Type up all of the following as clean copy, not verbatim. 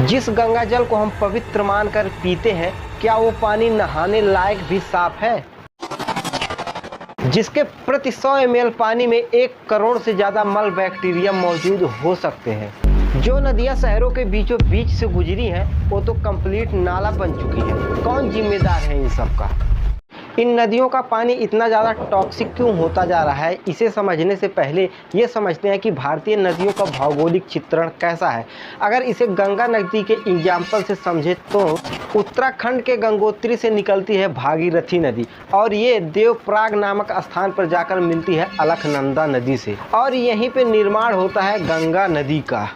जिस गंगा जल को हम पवित्र मानकर पीते हैं, क्या वो पानी नहाने लायक भी साफ है? जिसके प्रति 100 ml पानी में 1 करोड़ से ज़्यादा मल बैक्टीरिया मौजूद हो सकते हैं। जो नदियां शहरों के बीचों बीच से गुजरी हैं, वो तो कंप्लीट नाला बन चुकी हैं। कौन जिम्मेदार है इन सब का? इन नदियों का पानी इतना ज़्यादा टॉक्सिक क्यों होता जा रहा है, इसे समझने से पहले ये समझते हैं कि भारतीय नदियों का भौगोलिक चित्रण कैसा है। अगर इसे गंगा नदी के एग्जाम्पल से समझे तो उत्तराखंड के गंगोत्री से निकलती है भागीरथी नदी और ये देवप्रयाग नामक स्थान पर जाकर मिलती है अलकनंदा नदी से और यहीं पे निर्माण होता है गंगा नदी का।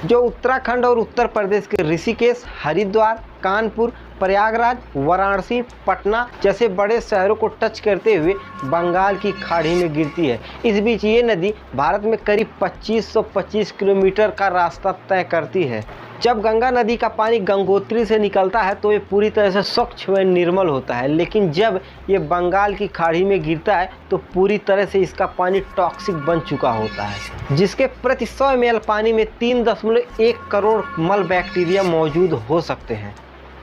जो उत्तराखंड और उत्तर प्रदेश के ऋषिकेश, हरिद्वार, कानपुर, प्रयागराज, वाराणसी, पटना जैसे बड़े शहरों को टच करते हुए बंगाल की खाड़ी में गिरती है। इस बीच ये नदी भारत में करीब 2525 किलोमीटर का रास्ता तय करती है। जब गंगा नदी का पानी गंगोत्री से निकलता है तो ये पूरी तरह से स्वच्छ व निर्मल होता है, लेकिन जब ये बंगाल की खाड़ी में गिरता है तो पूरी तरह से इसका पानी टॉक्सिक बन चुका होता है। जिसके प्रति 100 ml पानी में 3.1 करोड़ मल बैक्टीरिया मौजूद हो सकते हैं।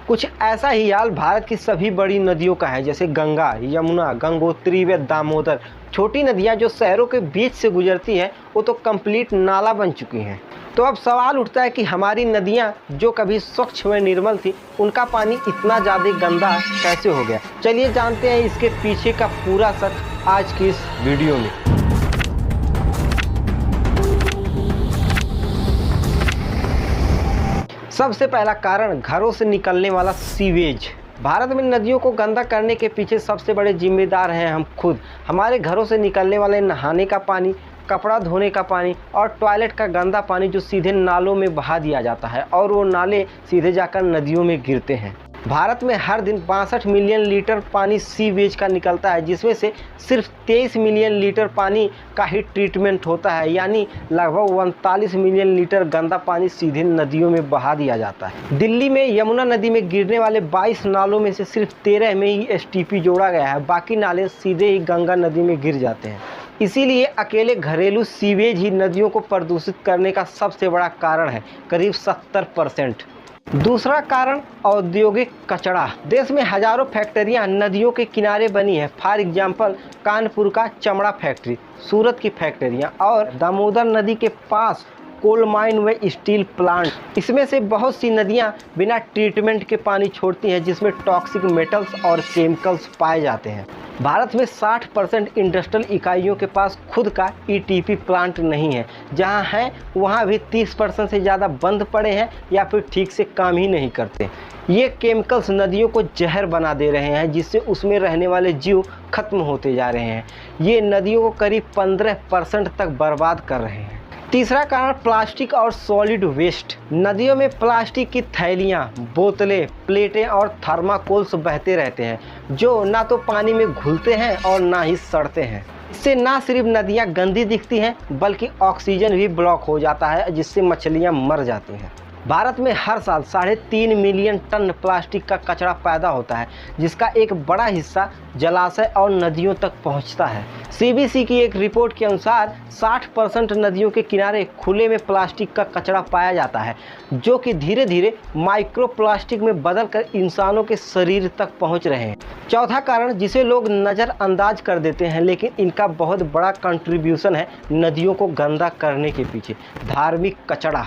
कुछ ऐसा ही हाल भारत की सभी बड़ी नदियों का है, जैसे गंगा, यमुना, गंगोत्री व दामोदर। छोटी नदियां जो शहरों के बीच से गुजरती हैं, वो तो कंप्लीट नाला बन चुकी हैं। तो अब सवाल उठता है कि हमारी नदियां जो कभी स्वच्छ व निर्मल थी, उनका पानी इतना ज़्यादा गंदा कैसे हो गया? चलिए जानते हैं इसके पीछे का पूरा सच आज की इस वीडियो में। सबसे पहला कारण घरों से निकलने वाला सीवेज। भारत में नदियों को गंदा करने के पीछे सबसे बड़े जिम्मेदार हैं हम खुद। हमारे घरों से निकलने वाले नहाने का पानी, कपड़ा धोने का पानी और टॉयलेट का गंदा पानी जो सीधे नालों में बहा दिया जाता है और वो नाले सीधे जाकर नदियों में गिरते हैं। भारत में हर दिन 62 मिलियन लीटर पानी सीवेज का निकलता है, जिसमें से सिर्फ 23 मिलियन लीटर पानी का ही ट्रीटमेंट होता है, यानी लगभग 39 मिलियन लीटर गंदा पानी सीधे नदियों में बहा दिया जाता है। दिल्ली में यमुना नदी में गिरने वाले 22 नालों में से सिर्फ 13 में ही STP जोड़ा गया है, बाकी नाले सीधे ही गंगा नदी में गिर जाते हैं। इसीलिए अकेले घरेलू सीवेज ही नदियों को प्रदूषित करने का सबसे बड़ा कारण है, करीब 70%। दूसरा कारण औद्योगिक कचरा। देश में हजारों फैक्ट्रियां नदियों के किनारे बनी है। फॉर एग्जाम्पल कानपुर का चमड़ा फैक्ट्री, सूरत की फैक्ट्रियां और दामोदर नदी के पास कोल माइन व स्टील प्लांट। इसमें से बहुत सी नदियां बिना ट्रीटमेंट के पानी छोड़ती हैं, जिसमें टॉक्सिक मेटल्स और केमिकल्स पाए जाते हैं। भारत में 60% इंडस्ट्रियल इकाइयों के पास खुद का ETP प्लांट नहीं है। जहां है वहां भी 30% से ज़्यादा बंद पड़े हैं या फिर ठीक से काम ही नहीं करते। ये केमिकल्स नदियों को जहर बना दे रहे हैं, जिससे उसमें रहने वाले जीव खत्म होते जा रहे हैं। ये नदियों को करीब 15% तक बर्बाद कर रहे हैं। तीसरा कारण प्लास्टिक और सॉलिड वेस्ट। नदियों में प्लास्टिक की थैलियाँ, बोतलें, प्लेटें और थर्माकोल्स बहते रहते हैं, जो ना तो पानी में घुलते हैं और ना ही सड़ते हैं। इससे ना सिर्फ नदियाँ गंदी दिखती हैं, बल्कि ऑक्सीजन भी ब्लॉक हो जाता है, जिससे मछलियाँ मर जाती हैं। भारत में हर साल 3.5 मिलियन टन प्लास्टिक का कचरा पैदा होता है, जिसका एक बड़ा हिस्सा जलाशय और नदियों तक पहुंचता है। CBC की एक रिपोर्ट के अनुसार 60% नदियों के किनारे खुले में प्लास्टिक का कचरा पाया जाता है, जो कि धीरे धीरे माइक्रो प्लास्टिक में बदलकर इंसानों के शरीर तक पहुंच रहे हैं। चौथा कारण जिसे लोग नज़रअंदाज कर देते हैं, लेकिन इनका बहुत बड़ा कंट्रीब्यूशन है नदियों को गंदा करने के पीछे, धार्मिक कचरा।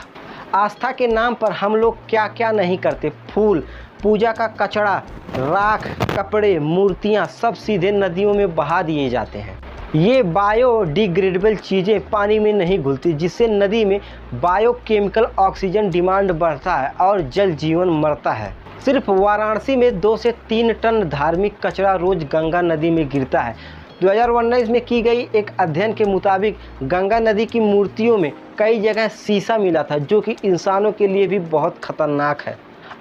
आस्था के नाम पर हम लोग क्या क्या नहीं करते। फूल, पूजा का कचरा, राख, कपड़े, मूर्तियाँ सब सीधे नदियों में बहा दिए जाते हैं। ये बायोडिग्रेडेबल चीज़ें पानी में नहीं घुलती, जिससे नदी में बायोकेमिकल ऑक्सीजन डिमांड बढ़ता है और जल जीवन मरता है। सिर्फ वाराणसी में 2 से 3 टन धार्मिक कचरा रोज गंगा नदी में गिरता है। 2019 में की गई एक अध्ययन के मुताबिक गंगा नदी की मूर्तियों में कई जगह शीशा मिला था, जो कि इंसानों के लिए भी बहुत खतरनाक है।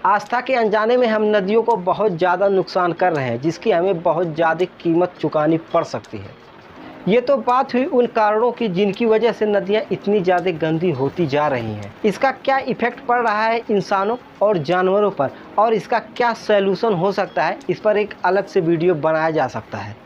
आस्था के अनजाने में हम नदियों को बहुत ज़्यादा नुकसान कर रहे हैं, जिसकी हमें बहुत ज़्यादा कीमत चुकानी पड़ सकती है। ये तो बात हुई उन कारणों की जिनकी वजह से नदियाँ इतनी ज़्यादा गंदी होती जा रही हैं। इसका क्या इफ़ेक्ट पड़ रहा है इंसानों और जानवरों पर, और इसका क्या सॉल्यूशन हो सकता है, इस पर एक अलग से वीडियो बनाया जा सकता है।